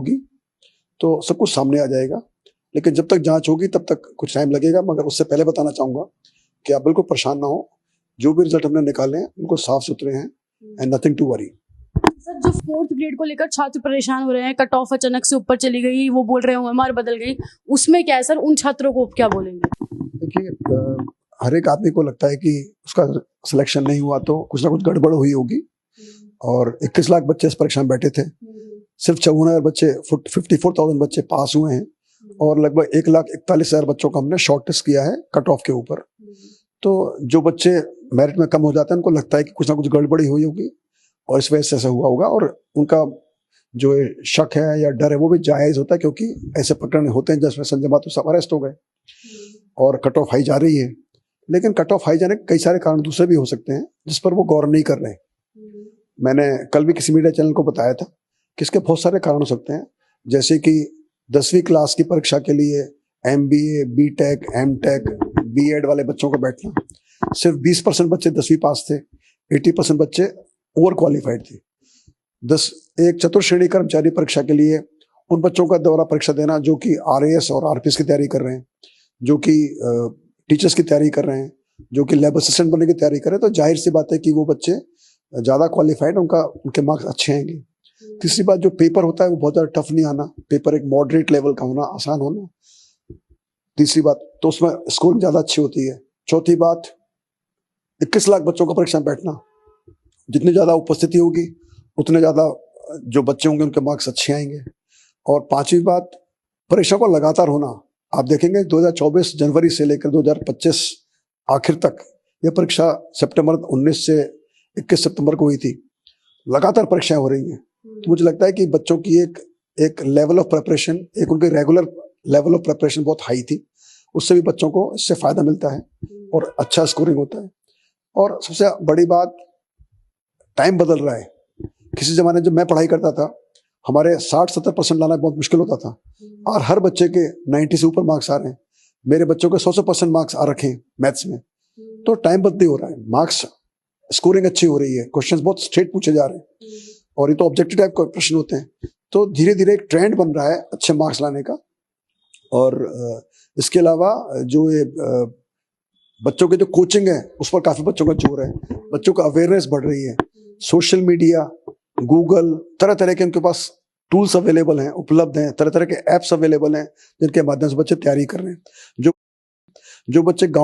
होगी तो सब कुछ सामने आ जाएगा। लेकिन जब तक जांच होगी तब तक कुछ टाइम लगेगा। मगर उससे पहले बताना चाहूंगा कि आप बिल्कुल परेशान ना हो। जो भी रिजल्ट हमने निकाले हैं उनको साफ सुथरे हैं and nothing to worry. Sir, जो 4th ग्रेड को लेकर छात्र परेशान हो रहे हैं, कट ऑफ अचानक से ऊपर चली गई, वो बोल रहे हैं ओएमआर बदल गई, उसमें क्या है सर? उन छात्रों को क्या बोलेंगे? देखिए, हर एक आदमी को लगता है कि उसका सिलेक्शन नहीं हुआ तो कुछ ना कुछ गड़बड़ हुई होगी। और 21 लाख बच्चे इस परीक्षा में बैठे थे। सिर्फ 54,000 बच्चे 54,000 बच्चे पास हुए हैं और लगभग 1,41,000 बच्चों को हमने शॉर्ट टेस्ट किया है कट ऑफ के ऊपर। तो जो बच्चे मेरिट में कम हो जाते हैं उनको लगता है कि कुछ ना कुछ गड़बड़ी हुई होगी और इस वजह से ऐसा हुआ होगा। और उनका जो शक है या डर है वो भी जायज होता है, क्योंकि ऐसे प्रकरण होते हैं जिसमें संजय माथुर साहब अरेस्ट हो गए और कट ऑफ हाई जा रही है। लेकिन कट ऑफ हाई जाने के कई सारे कारण दूसरे भी हो सकते हैं जिस पर वो गौर नहीं कर रहे हैं। मैंने कल भी किसी मीडिया चैनल को बताया था कि इसके बहुत सारे कारण हो सकते हैं, जैसे कि 10वीं क्लास की परीक्षा के लिए MBA, BTech, MTech, B.Ed वाले बच्चों को बैठना, सिर्फ 20% बच्चे 10वीं पास थे, 80% बच्चे ओवर क्वालिफाइड थे। एक चतुर्थ श्रेणी कर्मचारी परीक्षा के लिए उन बच्चों का दोबारा परीक्षा देना जो कि RAS और RPS की तैयारी कर रहे हैं, जो कि टीचर्स की तैयारी कर रहे हैं, जो कि लैब असिस्टेंट बनने की तैयारी कर रहे हैं। तो जाहिर सी बात है कि वो बच्चे ज़्यादा क्वालिफाइड, उनके मार्क्स अच्छे आएंगे। तीसरी बात, जो पेपर होता है वो बहुत ज़्यादा टफ नहीं आना, पेपर एक मॉडरेट लेवल का होना, आसान होना। तीसरी बात, तो उसमें स्कोरिंग ज़्यादा अच्छी होती है। चौथी बात, 21 लाख बच्चों का परीक्षा में बैठना, जितनी ज़्यादा उपस्थिति होगी उतने ज़्यादा जो बच्चे होंगे उनके मार्क्स अच्छे आएंगे। और पांचवी बात, परीक्षा को लगातार होना। आप देखेंगे 2024 जनवरी से लेकर 2025 आखिर तक, यह परीक्षा सितंबर 19 से 21 सितंबर को हुई थी, लगातार परीक्षाएं हो रही हैं। तो मुझे लगता है कि बच्चों की एक लेवल ऑफ प्रिपरेशन, एक उनके रेगुलर लेवल ऑफ प्रिपरेशन बहुत हाई थी, उससे भी बच्चों को इससे फायदा मिलता है और अच्छा स्कोरिंग होता है। और सबसे बड़ी बात, टाइम बदल रहा है। किसी जमाने जब मैं पढ़ाई करता था, हमारे 60-70% लाना बहुत मुश्किल होता था और हर बच्चे के 90 से ऊपर मार्क्स आ रहे हैं। मेरे बच्चों के 100% मार्क्स आ रखे हैं मैथ्स में। तो टाइम बदली हो रहा है, मार्क्स स्कोरिंग अच्छी हो रही है, क्वेश्चंस बहुत स्ट्रेट पूछे जा रहे हैं और ये तो ऑब्जेक्टिव टाइप के प्रश्न होते हैं। तो धीरे धीरे एक ट्रेंड बन रहा है अच्छे मार्क्स लाने का। और इसके अलावा जो ये बच्चों के जो कोचिंग है उस पर काफी बच्चों का जोर है, बच्चों का अवेयरनेस बढ़ रही है। सोशल मीडिया, गूगल, तरह तरह के उनके पास टूल्स अवेलेबल हैं, उपलब्ध हैं, तरह तरह के ऐप्स अवेलेबल हैं जिनके माध्यम से बच्चे तैयारी कर रहे हैं। जो बच्चे गाँव